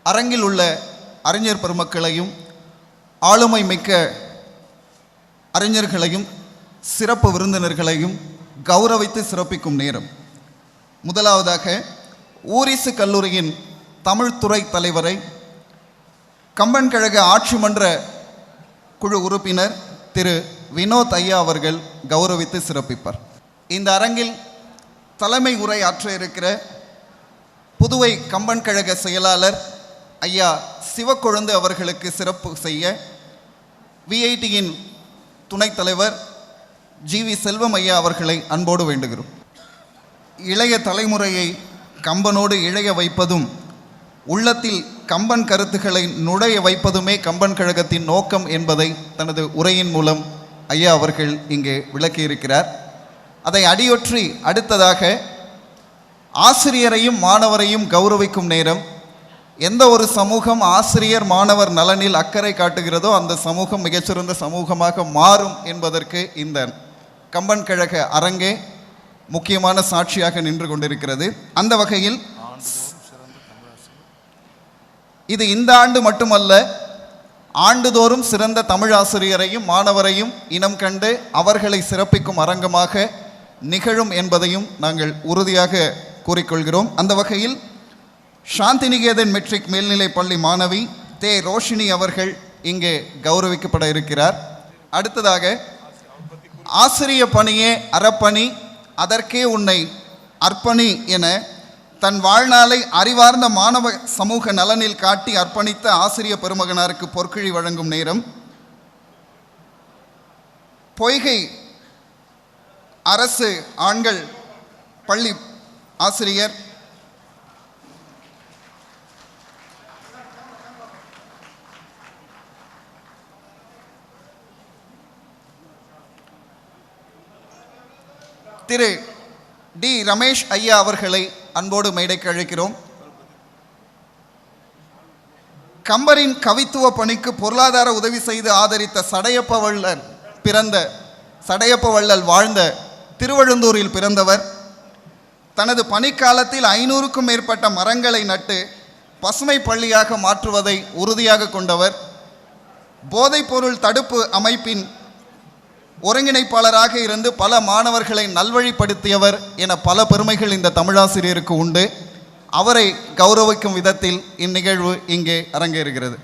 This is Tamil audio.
அரங்கில் உள்ள அறிஞர் பெருமக்களையும் ஆளுமை மிக்க அறிஞர்களையும் சிறப்பு விருந்தினர்களையும் கௌரவித்து சிறப்பிக்கும் நேரம். முதலாவதாக ஊரிசு கல்லூரியின் தமிழ்துறை தலைவரை கம்பன் கழக ஆட்சி மன்ற குழு உறுப்பினர் திரு வினோத் ஐயா அவர்கள் கௌரவித்து சிறப்பிப்பார். இந்த அரங்கில் தலைமை உரை ஆற்ற இருக்கிற புதுவை கம்பன் கழக செயலாளர் ஐயா சிவக்கொழுந்து அவர்களுக்கு சிறப்பு செய்ய விஐடியின் துணைத் தலைவர் ஜிவி செல்வம் ஐயா அவர்களை அன்போடு வேண்டுகிறோம். இளைய தலைமுறையை கம்பனோடு இழைய வைப்பதும் உள்ளத்தில் கம்பன் கருத்துக்களை நுழைய வைப்பதுமே கம்பன் கழகத்தின் நோக்கம் என்பதை தனது உரையின் மூலம் ஐயா அவர்கள் இங்கே விளக்கியிருக்கிறார். அதை அடியொற்றி அடுத்ததாக ஆசிரியரையும் மாணவரையும் கௌரவிக்கும் நேரம். எந்த ஒரு சமூகம் ஆசிரியர் மாணவர் நலனில் அக்கறை காட்டுகிறதோ அந்த சமூகம் மிகச்சிறந்த சமூகமாக மாறும் என்பதற்கு இந்த கம்பன் கழக அரங்கே முக்கியமான சாட்சியாக நின்று கொண்டிருக்கிறது. அந்த வகையில் இது இந்த ஆண்டு மட்டுமல்ல, ஆண்டுதோறும் சிறந்த தமிழ் ஆசிரியரையும் மாணவரையும் இனம் கண்டு அவர்களை சிறப்பிக்கும் அரங்கமாக நிகழும் என்பதையும் நாங்கள் உறுதியாக கூறிக்கொள்கிறோம். அந்த வகையில் சாந்திநிகேதன் மெட்ரிக் மேல்நிலைப் பள்ளி மாணவி தே ரோஷினி அவர்கள் இங்கே கௌரவிக்கப்பட இருக்கிறார். அடுத்ததாக ஆசிரிய பணியே அறப்பணி, அதற்கே உன்னை அர்ப்பணி என தன் வாழ்நாளை அறிவார்ந்த மாணவ சமூக நலனில் காட்டி அர்ப்பணித்த ஆசிரிய பெருமகனாருக்கு பொற்கிழி வழங்கும் நேரம். பொய்கை அரசு ஆண்கள் பள்ளி ஆசிரியர் திரு டி ரமேஷ் ஐயா அவர்களை அன்போடு மேடைக்கு அழைக்கிறோம். கம்பரின் கவித்துவ பணிக்கு பொருளாதார உதவி செய்து ஆதரித்த சடையப்ப வள்ளல் வாழ்ந்த திருவழுந்தூரில் பிறந்தவர். தனது பணிக்காலத்தில் 500க்கும் மேற்பட்ட மரங்களை நட்டு பசுமை பள்ளியாக மாற்றுவதை உறுதியாக கொண்டவர். போதைப்பொருள் தடுப்பு அமைப்பின் ஒருங்கிணைப்பாளராக இருந்து பல மாணவர்களை நல்வழிப்படுத்தியவர் என பல பெருமைகள் இந்த தமிழாசிரியருக்கு உண்டு. அவரை கௌரவிக்கும் விதத்தில் இந்நிகழ்வு இங்கே அரங்கேறுகிறது.